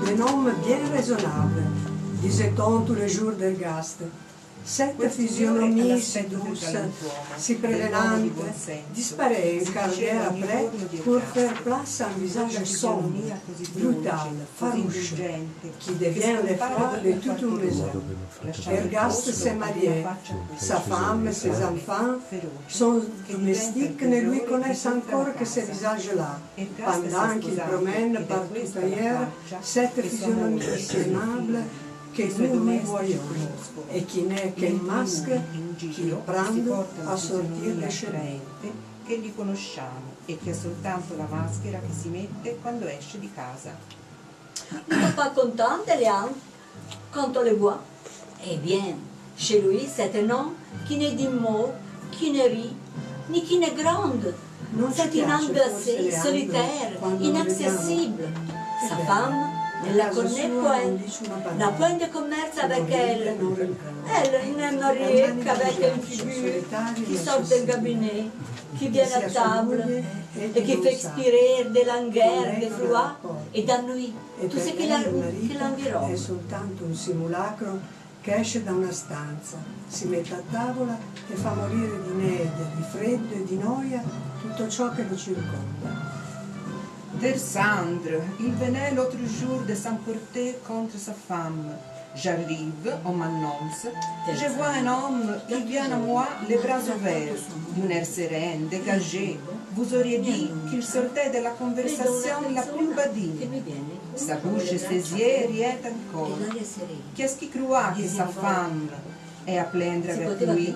des noms bien raisonnables, disait-on tous les jours d'Ergaste. Cette physionomie si douce, si prévenante, disparaît un quart d'heure après pour faire place à un visage sombre, brutal, farouche, qui devient l'effroi de toute une maison. Ergaste s'est marié. Sa femme et ses enfants, son domestique, ne lui connaissent encore que ce visage-là, pendant qu'il promène partout ailleurs cette physionomie si aimable che nous lui voyons e qui n'est qu'un masque qui prend a sortir de chez lui. Che li conosciamo e che è soltanto la maschera che si mette quando esce di casa. Il n'est pas content de Léon quand on le voit. Eh bien, chez lui, c'est un homme qui ne dit mot, qui ne rit, ni qui ne gronde. C'est une angoissée, solitaire, inaccessible. Sa femme ne la connaît point, n'a point de commerce avec elle. Elle n'aime rien qu'avec une figure qui sort d'un cabinet, qui vient à table et qui fait expirer de langueur, de froid et d'ennui, tout ce qui l'environne. È soltanto un simulacro che esce da una stanza, si mette a tavola e fa morire di nebbia, di freddo e di noia tutto ciò che lo circonda. Tersandre, il venait l'autre jour de s'emporter contre sa femme. J'arrive, on m'annonce, je vois un homme qui vient à moi, les bras ouverts, d'un air serein, dégagé. Vous auriez dit qu'il sortait de la conversation la plus badine. Sa bouche et ses yeux riaient encore. Qu'est-ce qui croit que sa femme est à plaindre avec lui?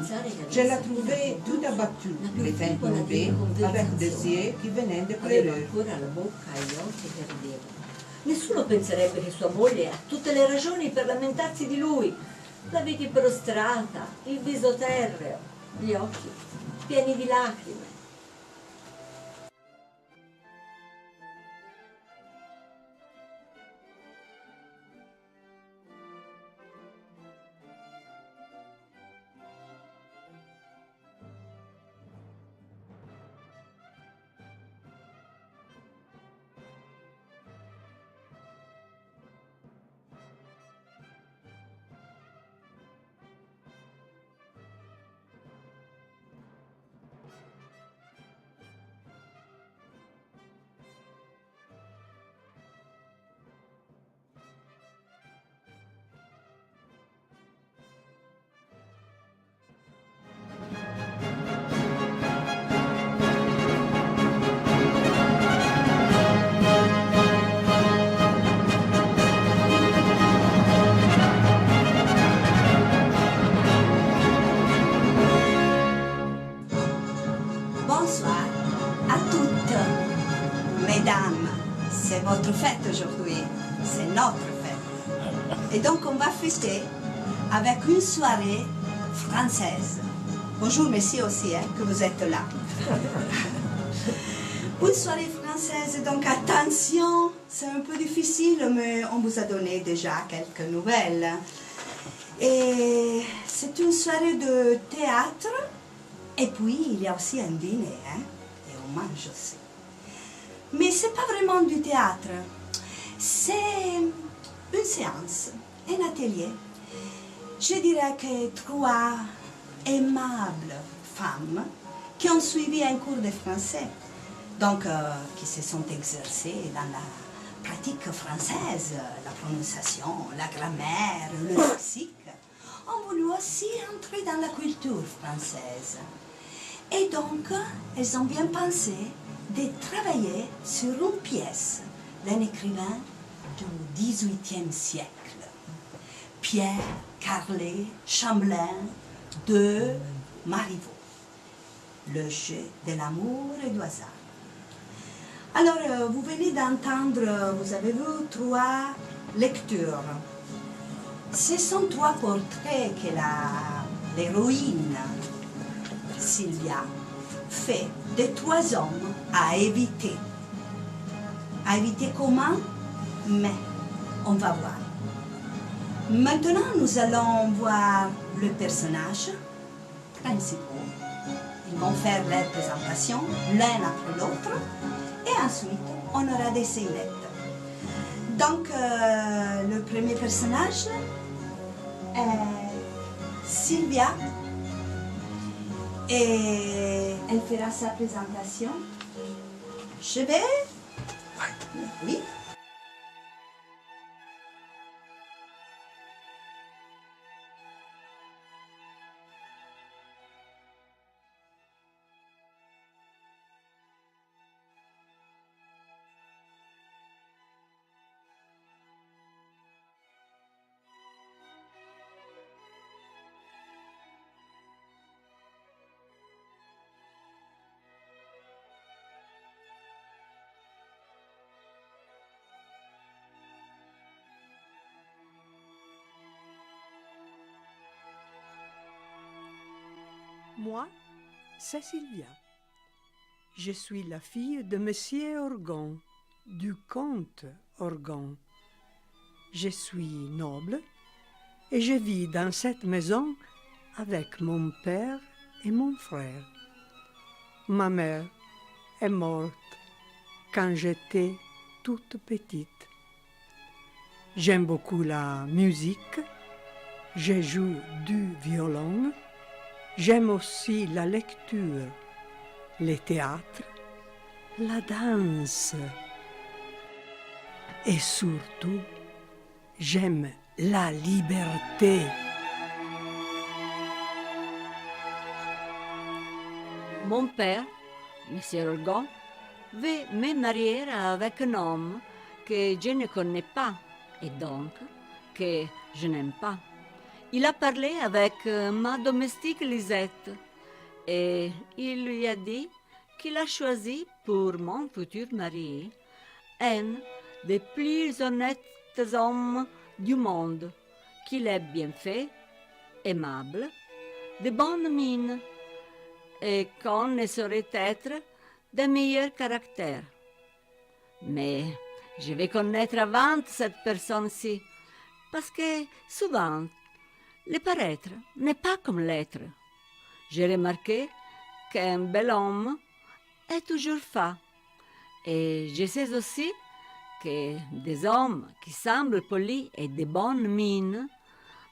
Je l'ai trouvé tout abattu, les teintes tombées, avec des yeux qui venaient de pleurer. Nessuno penserebbe che sua moglie ha tutte le ragioni per lamentarsi di lui. La vedi prostrata, il viso terreo, gli occhi pieni di lacrime. Bonsoir à toutes, mesdames. C'est votre fête aujourd'hui, c'est notre fête. Et donc on va fêter avec une soirée française. Bonjour messieurs aussi, que vous êtes là. Une soirée française, donc attention, c'est un peu difficile, mais on vous a donné déjà quelques nouvelles. Et c'est une soirée de théâtre. Et puis, il y a aussi un dîner, hein, et on mange aussi. Mais ce n'est pas vraiment du théâtre. C'est une séance, un atelier. Je dirais que 3 aimables femmes qui ont suivi un cours de français, donc qui se sont exercées dans la pratique française, la prononciation, la grammaire, le lexique, ont voulu aussi entrer dans la culture française. Et donc, elles ont bien pensé de travailler sur une pièce d'un écrivain du XVIIIe siècle, Pierre Carlet Chamblain de Marivaux, le jeu de l'amour et du hasard. Alors, vous venez d'entendre, vous avez vu 3 lectures. Ce sont 3 portraits que l'héroïne Sylvia fait de 3 hommes à éviter. À éviter comment? Mais on va voir. Maintenant, nous allons voir le personnage principal. Ils vont faire leur présentation l'un après l'autre et ensuite on aura des scénettes. Donc, le premier personnage est Sylvia et elle fera sa présentation. Je vais... Oui. Moi, c'est Sylvia. Je suis la fille de Monsieur Orgon, du comte Orgon. Je suis noble et je vis dans cette maison avec mon père et mon frère. Ma mère est morte quand j'étais toute petite. J'aime beaucoup la musique, je joue du violon, j'aime aussi la lecture, le théâtre, la danse et surtout, j'aime la liberté. Mon père, Monsieur Orgon, veut me marier avec un homme que je ne connais pas et donc que je n'aime pas. Il a parlé avec ma domestique Lisette et il lui a dit qu'il a choisi pour mon futur mari un des plus honnêtes hommes du monde, qu'il est bien fait, aimable, de bonne mine et qu'on ne saurait être de meilleur caractère. Mais je vais connaître avant cette personne-ci, parce que souvent, le paraître n'est pas comme l'être. J'ai remarqué qu'un bel homme est toujours fat, et je sais aussi que des hommes qui semblent polis et de bonne mine,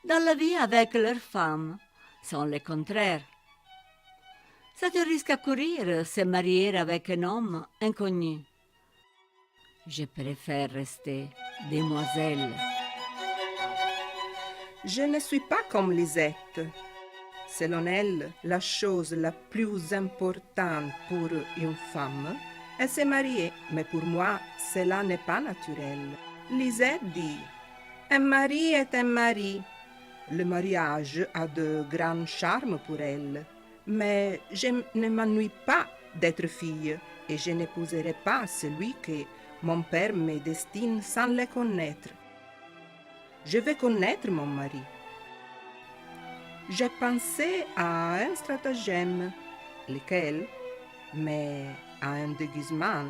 dans la vie avec leurs femmes, sont le contraire. Ça te risque à courir se marier avec un homme inconnu. Je préfère rester demoiselle. Je ne suis pas comme Lisette. Selon elle, la chose la plus importante pour une femme est se marier, mais pour moi, cela n'est pas naturel. Lisette dit, un mari est un mari. Le mariage a de grands charmes pour elle, mais je ne m'ennuie pas d'être fille et je n'épouserai pas celui que mon père me destine sans le connaître. Je vais connaître mon mari. J'ai pensé à un stratagème, lequel, mais à un déguisement.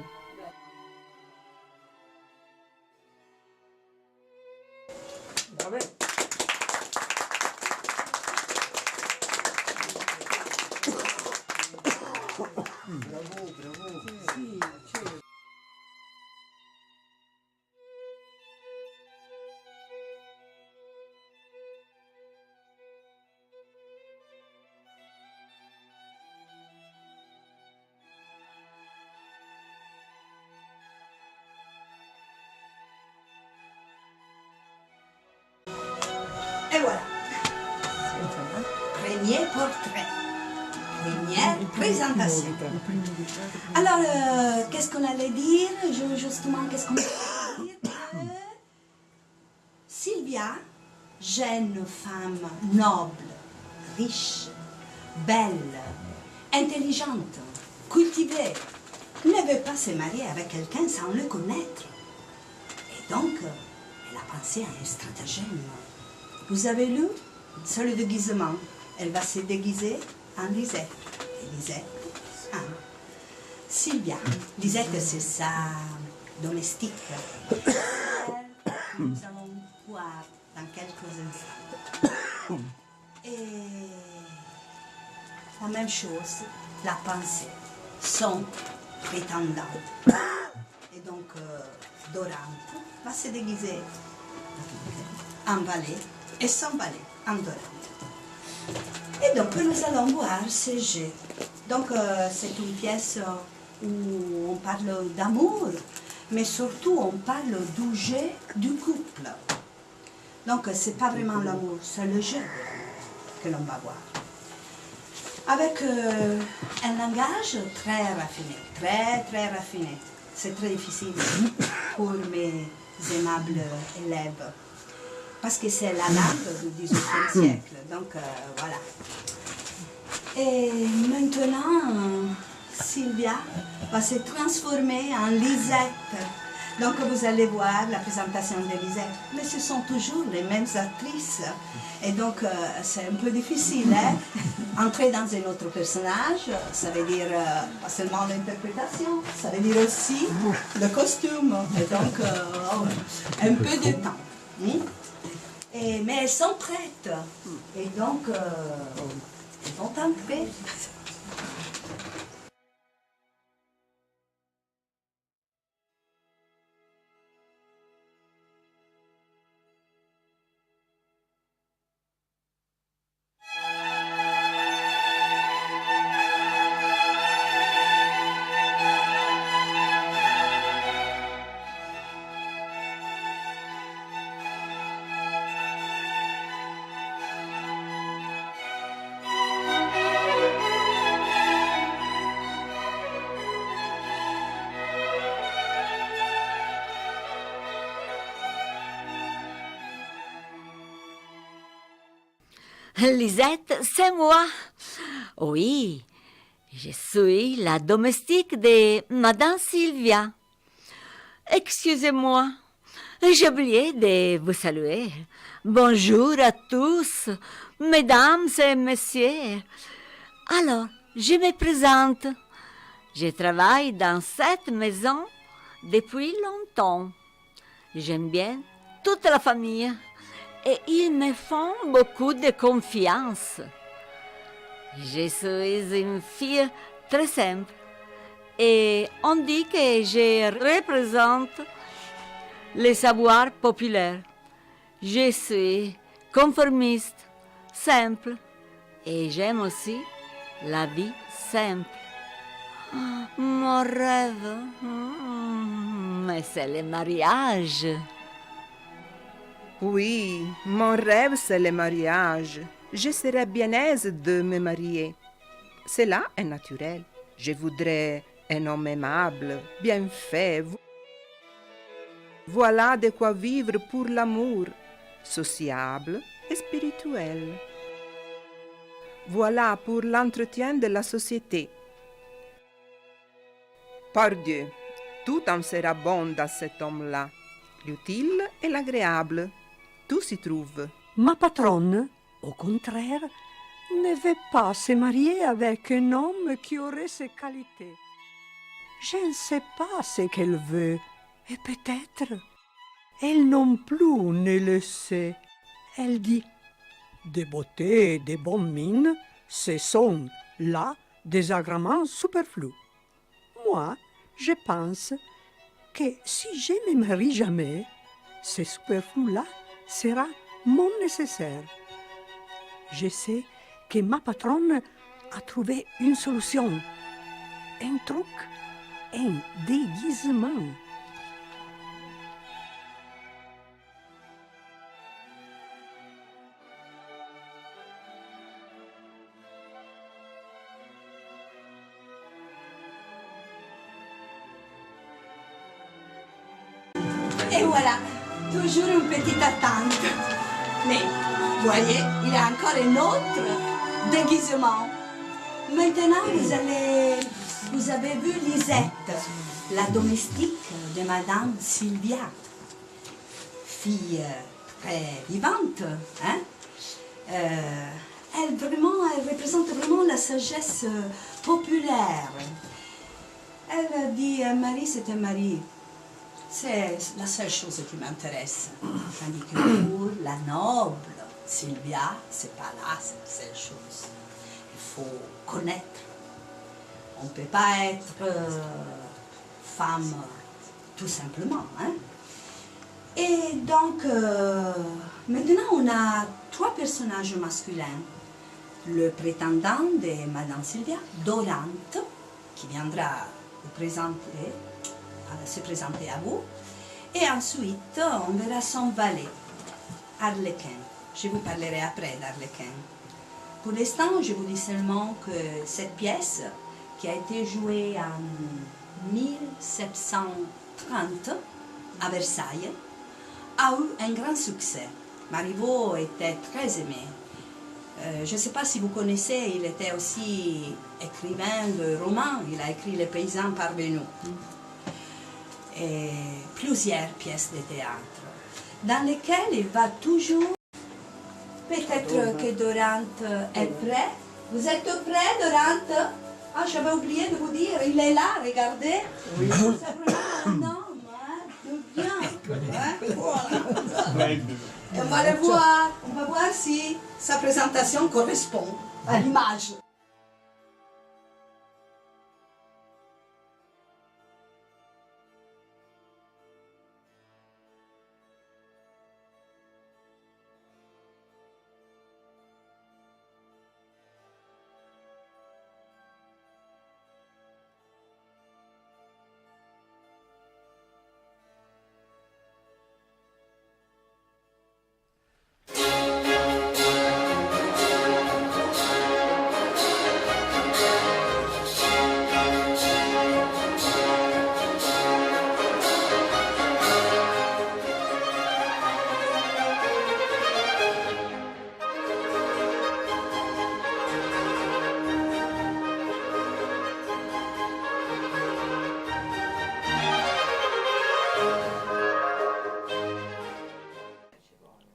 Et voilà. Premier portrait. Première présentation. Alors, qu'est-ce qu'on allait dire? Justement, qu'est-ce qu'on allait dire? Sylvia, jeune femme noble, riche, belle, intelligente, cultivée, ne veut pas se marier avec quelqu'un sans le connaître. Et donc, elle a pensé à un stratagème. Vous avez lu? C'est le déguisement. Elle va se déguiser en Lisette. Et Lisette, en Sylvia. Lisette, c'est sa domestique. Nous allons voir dans quelques instants. Et la même chose, la pensée, son prétendante. Et donc, Dorante va se déguiser en valet et son valet en Dorante. Et donc nous allons voir ce jeu. Donc c'est une pièce où on parle d'amour, mais surtout on parle du jeu du couple. Donc c'est pas vraiment l'amour, c'est le jeu que l'on va voir. Avec un langage très raffiné, très raffiné. C'est très difficile pour mes aimables élèves, parce que c'est la langue du XVIIIe siècle. Donc voilà. Et maintenant, Sylvia va se transformer en Lisette. Donc vous allez voir la présentation de Lisette. Mais ce sont toujours les mêmes actrices. Et donc c'est un peu difficile. Hein? Entrer dans un autre personnage, ça veut dire pas seulement l'interprétation, ça veut dire aussi le costume. Et donc un peu de temps. Mais elles sont prêtes. Et donc elles vont entrer. Lisette, c'est moi. Oui, je suis la domestique de Madame Sylvia. Excusez-moi, j'ai oublié de vous saluer. Bonjour à tous, mesdames et messieurs. Alors, je me présente. Je travaille dans cette maison depuis longtemps. J'aime bien toute la famille. Et ils me font beaucoup de confiance. Je suis une fille très simple et on dit que je représente les savoirs populaires. Je suis conformiste, simple et j'aime aussi la vie simple. Mon rêve, mais c'est le mariage. Oui, mon rêve, c'est le mariage. Je serais bien aise de me marier. Cela est naturel. Je voudrais un homme aimable, bien fait. Voilà de quoi vivre pour l'amour, sociable et spirituel. Voilà pour l'entretien de la société. Par Dieu, tout en sera bon dans cet homme-là, l'utile et l'agréable. Tout s'y trouve. Ma patronne, au contraire, ne veut pas se marier avec un homme qui aurait ces qualités. Je ne sais pas ce qu'elle veut, et peut-être elle non plus ne le sait. Elle dit, des beautés et des bonnes mines, ce sont là des agréments superflus. Moi, je pense que si je ne me marie jamais, ce superflu-là sera mon nécessaire. Je sais que ma patronne a trouvé une solution, un truc, un déguisement. Et voilà, toujours une petite attente. Mais, voyez, il y a encore un autre déguisement. Maintenant, vous avez vu Lisette, la domestique de Madame Sylvia. Fille très vivante, hein? Elle représente vraiment la sagesse populaire. Elle dit, un mari, c'est un mari. C'est la seule chose qui m'intéresse. Tandis que pour la noble Sylvia, c'est pas là, c'est la seule chose. Il faut connaître. On ne peut pas être femme tout simplement. Hein. Et donc, maintenant, on a 3 personnages masculins. Le prétendant de Madame Sylvia, Dorante, qui viendra se présenter à vous. Et ensuite, on verra son valet, Arlequin. Je vous parlerai après d'Arlequin. Pour l'instant, je vous dis seulement que cette pièce, qui a été jouée en 1730 à Versailles, a eu un grand succès. Marivaux était très aimé. Je ne sais pas si vous connaissez, il était aussi écrivain de romans, il a écrit Les paysans parvenus et plusieurs pièces de théâtre, dans lesquelles il va toujours. Peut-être que Dorante est prêt. Vous êtes prêt, Dorante? Ah, j'avais oublié de vous dire, il est là, regardez. Oui. C'est vraiment un homme, hein, de bien. Hein, voilà. Et on va le voir, on va voir si sa présentation correspond à l'image.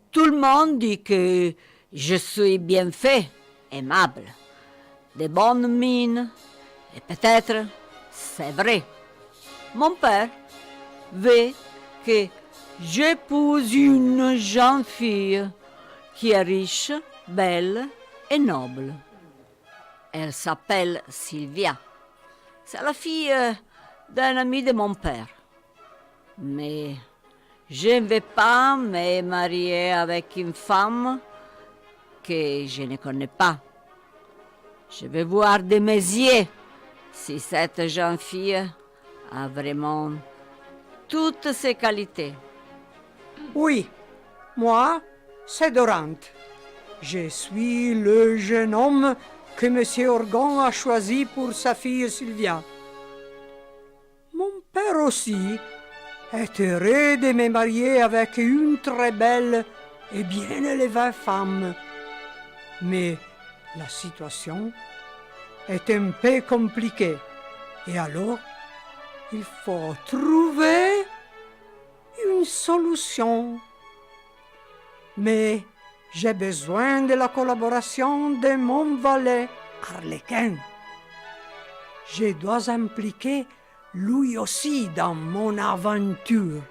Tout le monde dit que je suis bien fait, aimable, de bonnes mines, et peut-être c'est vrai. Mon père veut que j'épouse une jeune fille qui est riche, belle et noble. Elle s'appelle Sylvia. C'est la fille d'un ami de mon père. Mais je ne vais pas me marier avec une femme que je ne connais pas. Je vais voir de mes yeux si cette jeune fille a vraiment toutes ses qualités. Oui, moi, c'est Dorante. Je suis le jeune homme que M. Orgon a choisi pour sa fille Sylvia. Mon père aussi est heureux de me marier avec une très belle et bien élevée femme. Mais la situation est un peu compliquée. Et alors, il faut trouver une solution. Mais j'ai besoin de la collaboration de mon valet, Arlequin. Je dois impliquer lui aussi dans mon aventure.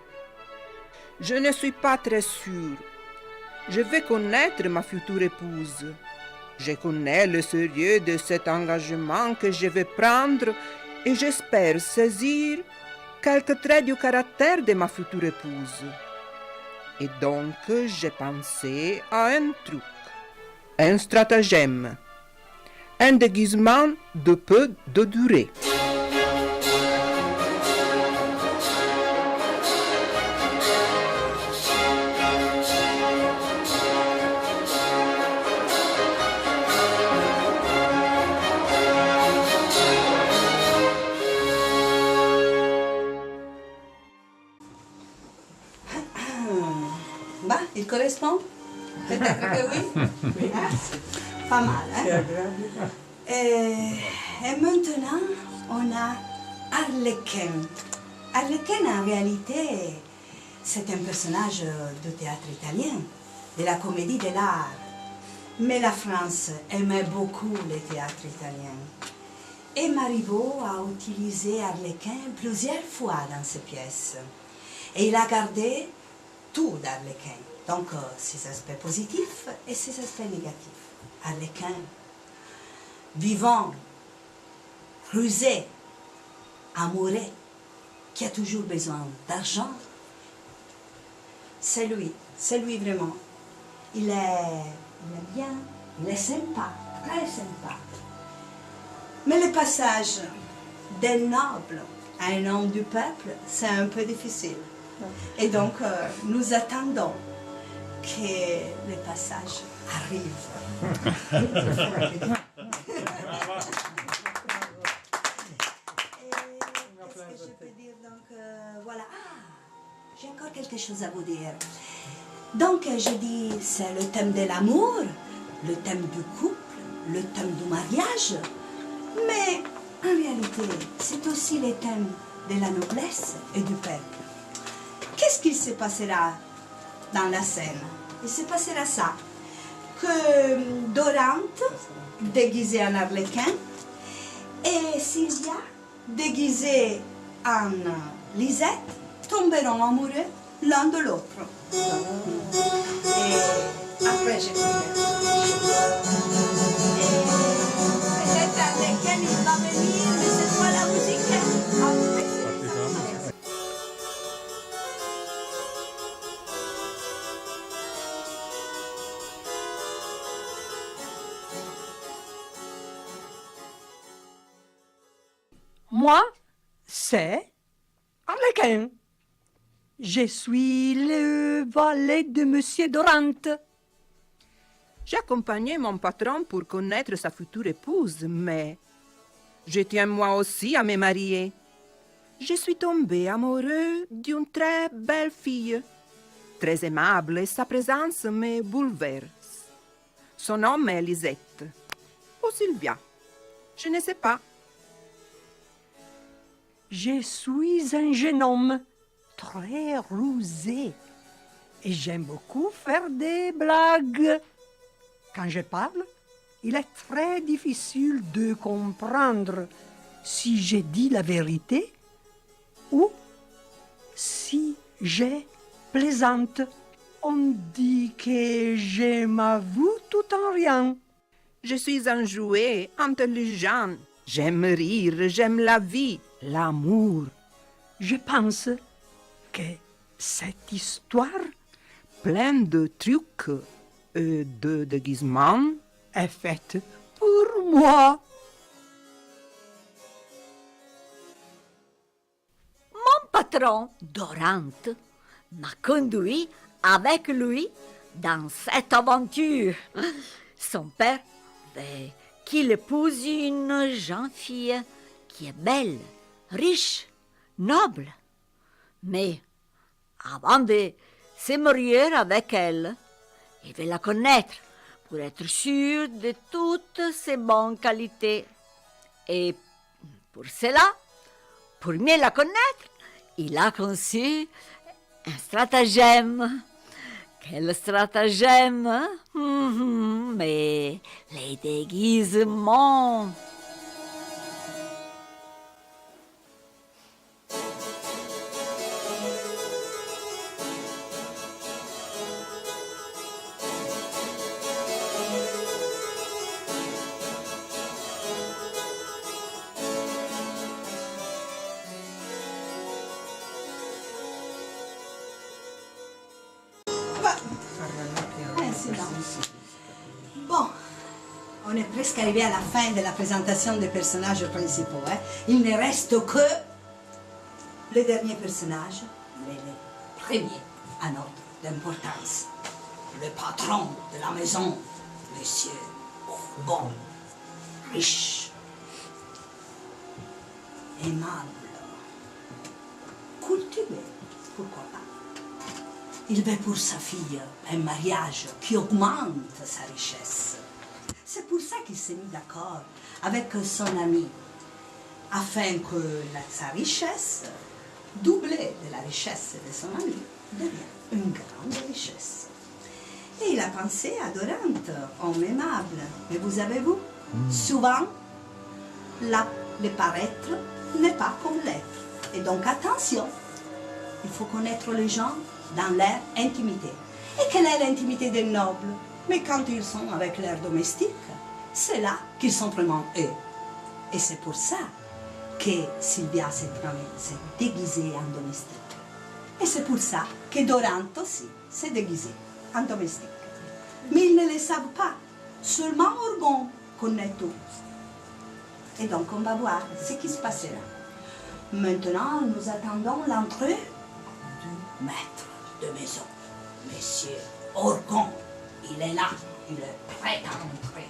Je ne suis pas très sûre. Je vais connaître ma future épouse. Je connais le sérieux de cet engagement que je vais prendre et j'espère saisir quelques traits du caractère de ma future épouse. Et donc, j'ai pensé à un truc, un stratagème, un déguisement de peu de durée. Bah, il correspond? Peut-être que oui. Oui, hein? Pas mal, hein? Et maintenant, on a Arlequin. Arlequin, en réalité, c'est un personnage de théâtre italien, de la comédie de l'art. Mais la France aimait beaucoup le théâtre italien. Et Marivaux a utilisé Arlequin plusieurs fois dans ses pièces. Et il a gardé tout d'Arlequin. Donc, ses aspects positifs et ses aspects négatifs. Arlequin, vivant, rusé, amoureux, qui a toujours besoin d'argent. C'est lui vraiment. Il est bien, il est sympa, très sympa. Mais le passage d'un noble à un homme du peuple, c'est un peu difficile. Et donc, nous attendons que le passage arrive. Qu'est-ce que je peux dire? Donc, voilà. J'ai encore quelque chose à vous dire. Donc, je dis, c'est le thème de l'amour, le thème du couple, le thème du mariage. Mais, en réalité, c'est aussi le thème de la noblesse et du peuple. Qu'est-ce qu'il se passera dans la scène? Il se passera ça, que Dorante, déguisée en arlequin, et Sylvia, déguisée en Lisette, tomberont amoureux l'un de l'autre. Et après, je dirai. Peut-être arlequin, il va venir, mais cette fois la musique. Moi, c'est Arlequin. Je suis le valet de Monsieur Dorante. J'ai accompagné mon patron pour connaître sa future épouse, mais je tiens moi aussi à me marier. Je suis tombé amoureux d'une très belle fille, très aimable, et sa présence me bouleverse. Son nom est Lisette, ou Sylvia, je ne sais pas. Je suis un jeune homme très rusé et j'aime beaucoup faire des blagues. Quand je parle, il est très difficile de comprendre si j'ai dit la vérité ou si je plaisante. On dit que je m'avoue tout en rien. Je suis un jouet intelligent. J'aime rire, j'aime la vie, l'amour. Je pense que cette histoire Pleine de trucs et de déguisements. est faite pour moi. Mon patron, Dorante, m'a conduit avec lui dans cette aventure. Son père veut qu'il épouse une jeune fille qui est belle, riche, noble. Mais avant de se marier avec elle, il veut la connaître pour être sûr de toutes ses bonnes qualités. Et pour cela, pour mieux la connaître, il a conçu un stratagème. Quel stratagème, hein? Mais les déguisements. Bon, on est presque arrivé à la fin de la présentation des personnages principaux. Hein. Il ne reste que le dernier personnage, mais le premier en ordre d'importance. Le patron de la maison, monsieur Bourbon, riche, aimable, cultivé, pourquoi pas. Il veut pour sa fille un mariage qui augmente sa richesse. C'est pour ça qu'il s'est mis d'accord avec son ami, afin que sa richesse, doublée de la richesse de son ami, devienne une grande richesse. Et il a pensé à Dorante, homme aimable. Mais vous avez vu, souvent, le paraître n'est pas comme l'être. Et donc attention, il faut connaître les gens dans leur intimité. Et quelle est l'intimité des nobles? Mais quand ils sont avec leurs domestiques, c'est là qu'ils sont vraiment eux. Et c'est pour ça que que Sylvia s'est déguisée en domestique. Et c'est pour ça que Dorante aussi s'est déguisé en domestique. Mais ils ne le savent pas. Seulement Orgon connaît tout. Et donc on va voir ce qui se passera. Maintenant, nous attendons l'entrée du maître de maison, Monsieur Orgon. Il est là, il est prêt à entrer.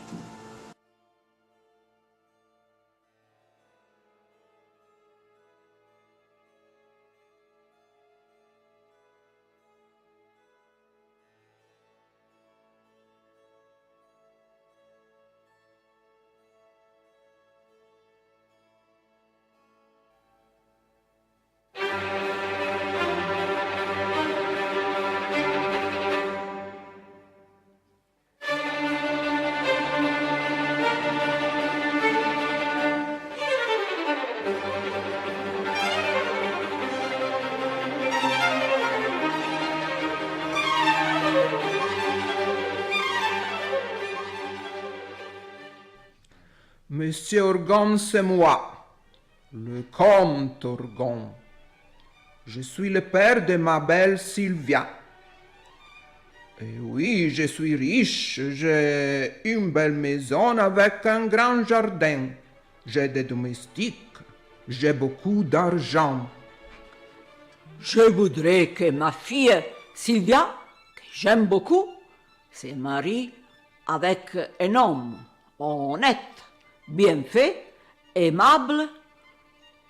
Monsieur Orgon, c'est moi, le comte Orgon. Je suis le père de ma belle Sylvia. Et oui, je suis riche, j'ai une belle maison avec un grand jardin. J'ai des domestiques, j'ai beaucoup d'argent. Je voudrais que ma fille Sylvia, que j'aime beaucoup, se marie avec un homme honnête, bien fait, aimable,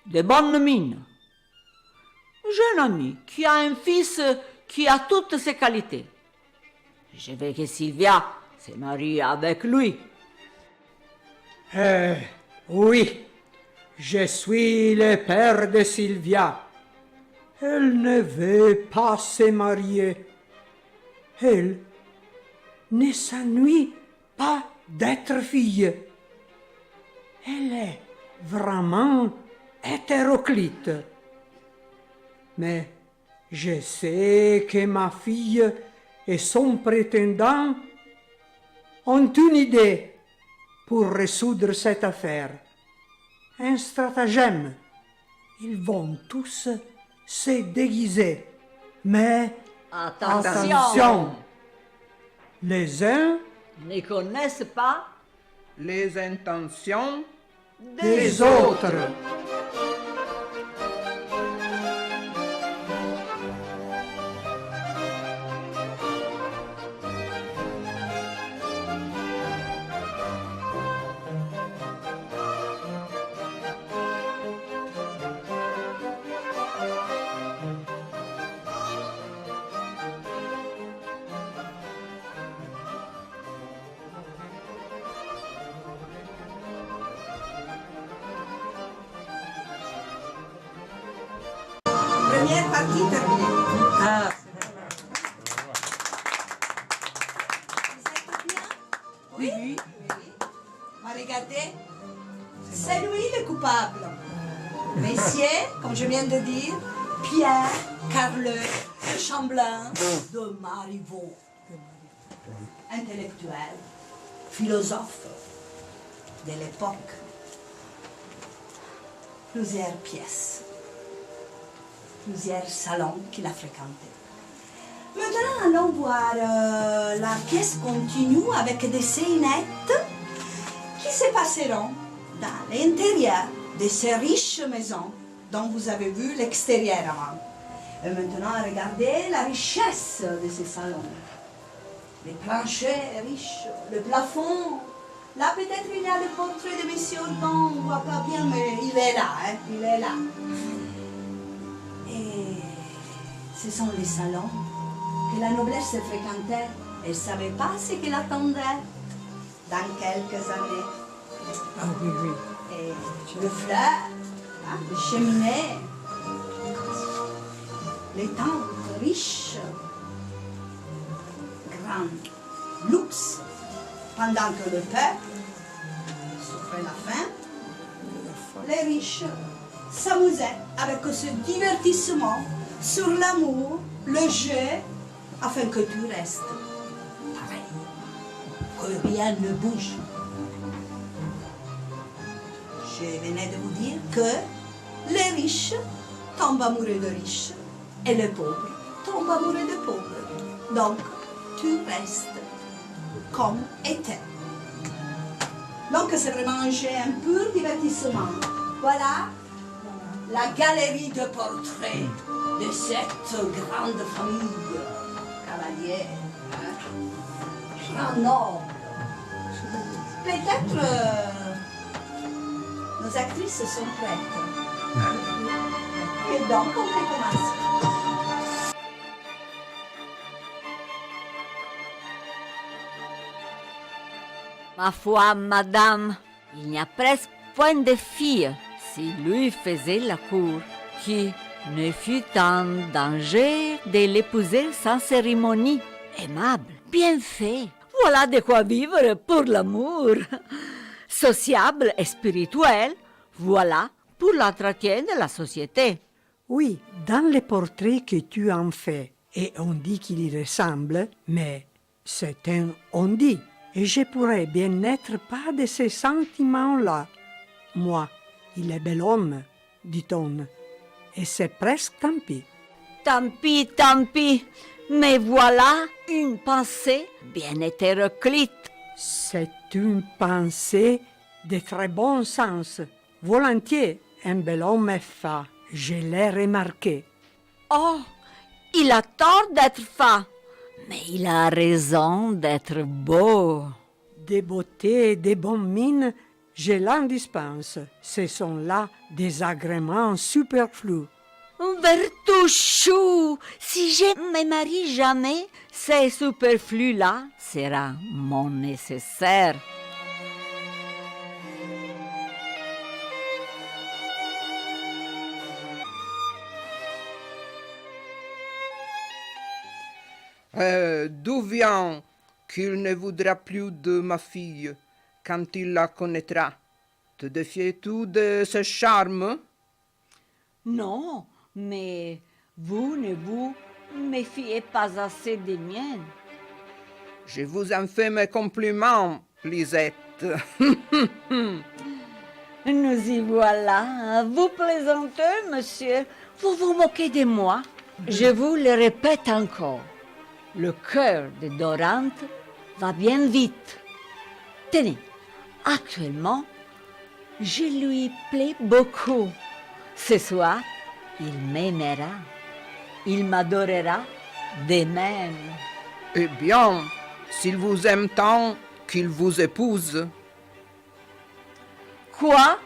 de bonne mine. J'ai un ami qui a un fils qui a toutes ses qualités. Je veux que Sylvia se marie avec lui. Oui, je suis le père de Sylvia. Elle ne veut pas se marier. Elle ne s'ennuie pas d'être fille. Elle est vraiment hétéroclite. Mais je sais que ma fille et son prétendant ont une idée pour résoudre cette affaire. Un stratagème. Ils vont tous se déguiser. Mais attention, les uns ne connaissent pas Les intentions des autres. Première partie terminée. Ah, Vous êtes bien? Oui. Regardez, c'est lui le coupable. Messieurs, comme je viens de dire, Pierre, Carleux, Chamblin de Marivaux. Intellectuel, philosophe de l'époque. Plusieurs pièces, plusieurs salons qu'il a fréquentés. Maintenant, allons voir la pièce continue avec des scénettes qui se passeront dans l'intérieur de ces riches maisons dont vous avez vu l'extérieur avant. Et maintenant, regardez la richesse de ces salons. Les planchers riches, le plafond. Là, peut-être il y a le portrait de M. Orgon, on ne voit pas bien, mais il est là, hein, il est là. Et ce sont les salons que la noblesse fréquentait. Elle ne savait pas ce qu'elle attendait dans quelques années. Ah oui, oui. Et le fleur, hein, les cheminées, les tentes riches, grand luxe, pendant que le peuple souffrait la faim, les riches s'amusaient avec ce divertissement sur l'amour, le jeu, afin que tout reste pareil, que rien ne bouge. Je venais de vous dire que Les riches tombent amoureux de riches et les pauvres tombent amoureux de pauvres. Donc, tu restes comme était. Donc, c'est vraiment un jeu, un pur divertissement. Voilà la galerie de portraits de cette grande famille cavalière, grand noble. Peut-être nos actrices sont prêtes. Et donc, on peut commencer. Ma foi, madame, il n'y a presque point de filles, si lui faisait la cour, qui ne fût en danger de l'épouser sans cérémonie. Aimable, bien fait. Voilà de quoi vivre pour l'amour. Sociable et spirituel, voilà pour l'entretien de la société. Oui, dans les portraits que tu en fais, et on dit qu'il y ressemble, mais c'est un on dit. Et je pourrais bien n'être pas de ces sentiments-là. Moi, il est bel homme, dit-on, et c'est presque tant pis. Tant pis, mais voilà une pensée bien hétéroclite. C'est une pensée de très bon sens. Volontiers, un bel homme est fat, je l'ai remarqué. Oh, il a tort d'être fat, mais il a raison d'être beau. Des beautés et des bonnes mines, je l'en dispense. Ce sont là des agréments superflus. Bertouchou, si je me marie jamais, ces superflus-là sera mon nécessaire. D'où vient qu'il ne voudra plus de ma fille quand il la connaîtra? Te défies-tu de ce charme? Non, mais vous ne vous méfiez pas assez des miennes. Je vous en fais mes compliments, Lisette. Nous y voilà. Vous plaisantez, monsieur. Vous vous moquez de moi. Je vous le répète encore. Le cœur de Dorante va bien vite. Tenez, actuellement, je lui plais beaucoup. Ce soir, il m'aimera. Il m'adorera de même. Eh bien, s'il vous aime tant, qu'il vous épouse. Quoi?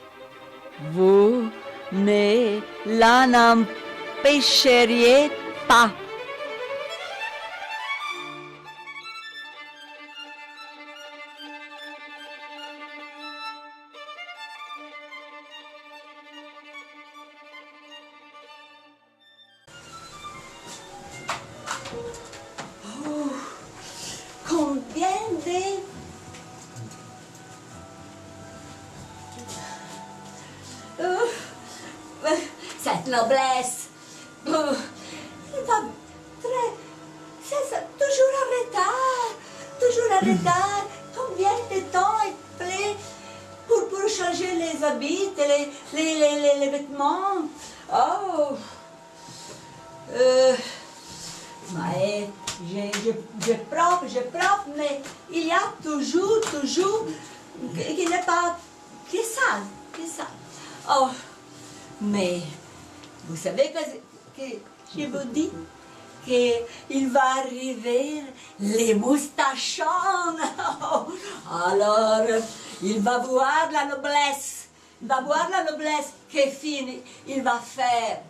Vous ne l'en empêcheriez pas. Combien de... Cette noblesse. Il va très... C'est ça, toujours en retard. Toujours en retard. Combien de temps il plaît pour changer les habits, les vêtements. Oh. Ouais, je propre, mais il y a toujours, qui n'est pas, qui est sale. Oh, mais vous savez que je vous dis qu'il va arriver les moustachons. Alors, il va voir la noblesse. Il va voir la noblesse. Que fini il va faire.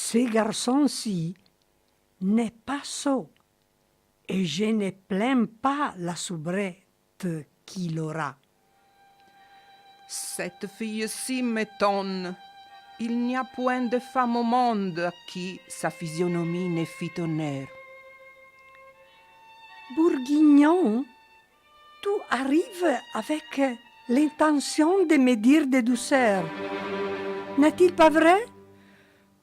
Ces garçons-ci n'est pas sot, et je ne plains pas la soubrette qu'il aura. Cette fille-ci m'étonne. Il n'y a point de femme au monde à qui sa physionomie ne fit honneur. Bourguignon, tu arrives avec l'intention de me dire de douceur. N'est-il pas vrai?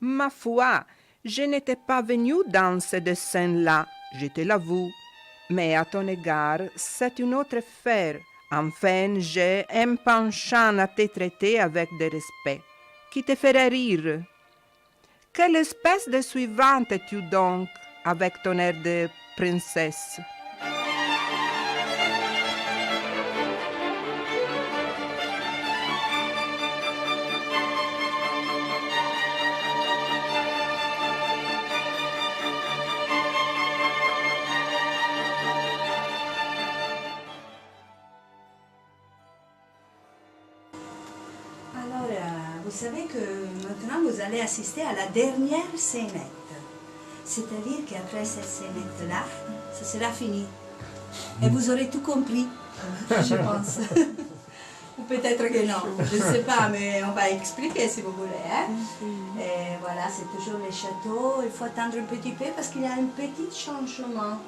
Ma foi, je n'étais pas venu dans ce dessin-là, je te l'avoue. Mais à ton égard, c'est une autre affaire. Enfin, j'ai un penchant à te traiter avec de respect, qui te ferait rire. Quelle espèce de suivante es-tu donc, avec ton air de princesse? Alors, vous savez que maintenant vous allez assister à la dernière scénette. C'est-à-dire qu'après cette scénette-là, ça sera fini. Et vous aurez tout compris, je pense. Ou peut-être que non, je ne sais pas, mais on va expliquer si vous voulez. Hein? Et voilà, c'est toujours les châteaux. Il faut attendre un petit peu parce qu'il y a un petit changement.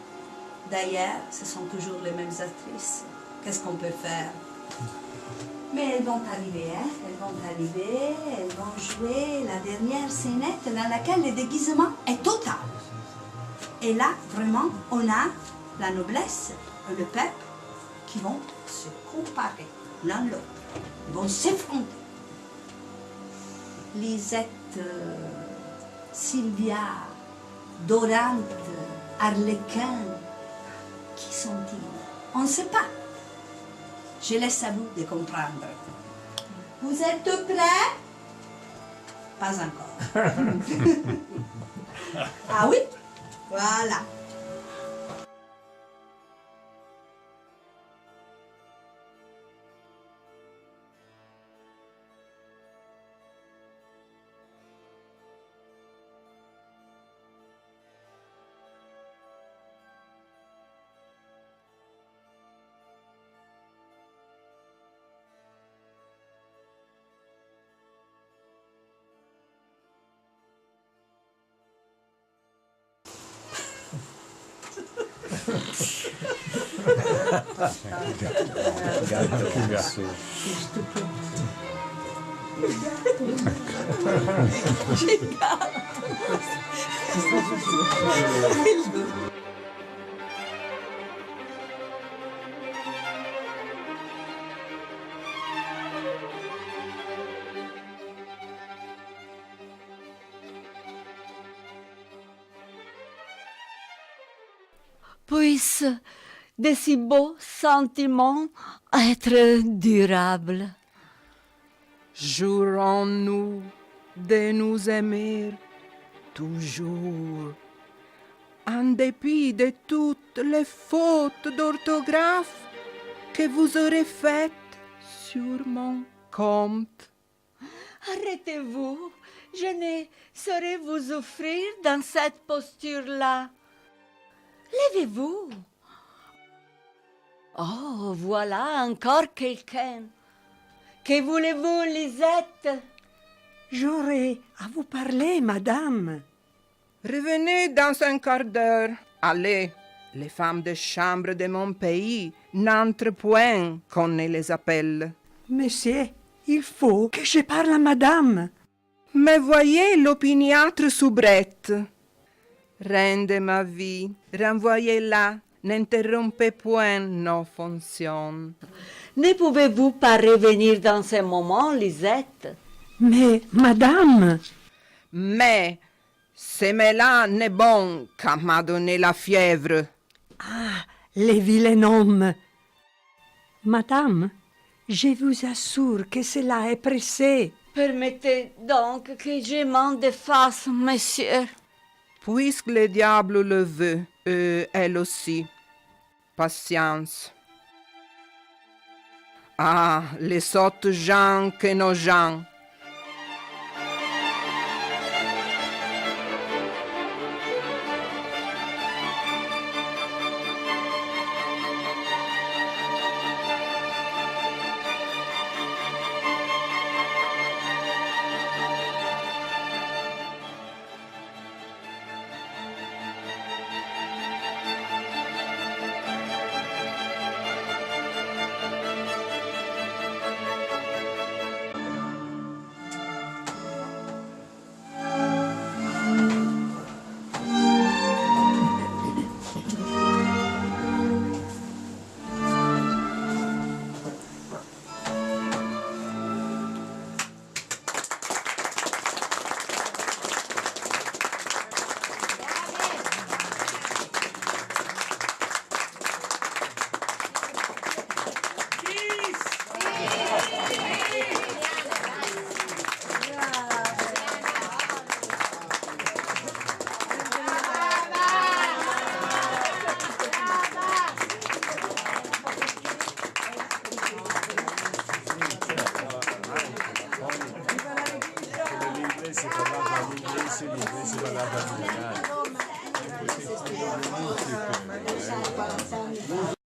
D'ailleurs, ce sont toujours les mêmes actrices. Qu'est-ce qu'on peut faire? Mais elles vont arriver, hein? Elles vont arriver, elles vont jouer la dernière scénette dans laquelle le déguisement est total. Et là, vraiment, on a la noblesse et le peuple qui vont se comparer l'un l'autre. Ils vont s'effronter. Lisette, Sylvia, Dorante, Arlequin, qui sont-ils? On ne sait pas. Je laisse à vous de comprendre. Vous êtes prêts? Pas encore. Ah oui? Voilà. Regarde le verso. Puisse de si beaux sentiments être durables. Jurons-nous de nous aimer toujours, en dépit de toutes les fautes d'orthographe que vous aurez faites sur mon compte. Arrêtez-vous, je ne saurais vous offrir dans cette posture-là. Levez-vous. Oh, voilà encore quelqu'un. Que voulez-vous, Lisette? J'aurais à vous parler, madame. Revenez dans un quart d'heure. Allez, les femmes de chambre de mon pays n'entrent point qu'on ne les appelle. Monsieur, il faut que je parle à madame. Mais voyez l'opiniâtre soubrette. Reine de ma vie, renvoyez-la, n'interrompez point nos fonctions. Ne pouvez-vous pas revenir dans ce moment, Lisette? Mais, madame, Mais, ce mets-là n'est bon qu'à m'a donné la fièvre. les vilains hommes. Madame, je vous assure que cela est pressé. Permettez donc que je m'en défasse, monsieur. Puisque le diable le veut, elle aussi. Patience. Ah, les sottes gens que nos gens. questi lì, questi sono andati a giocare.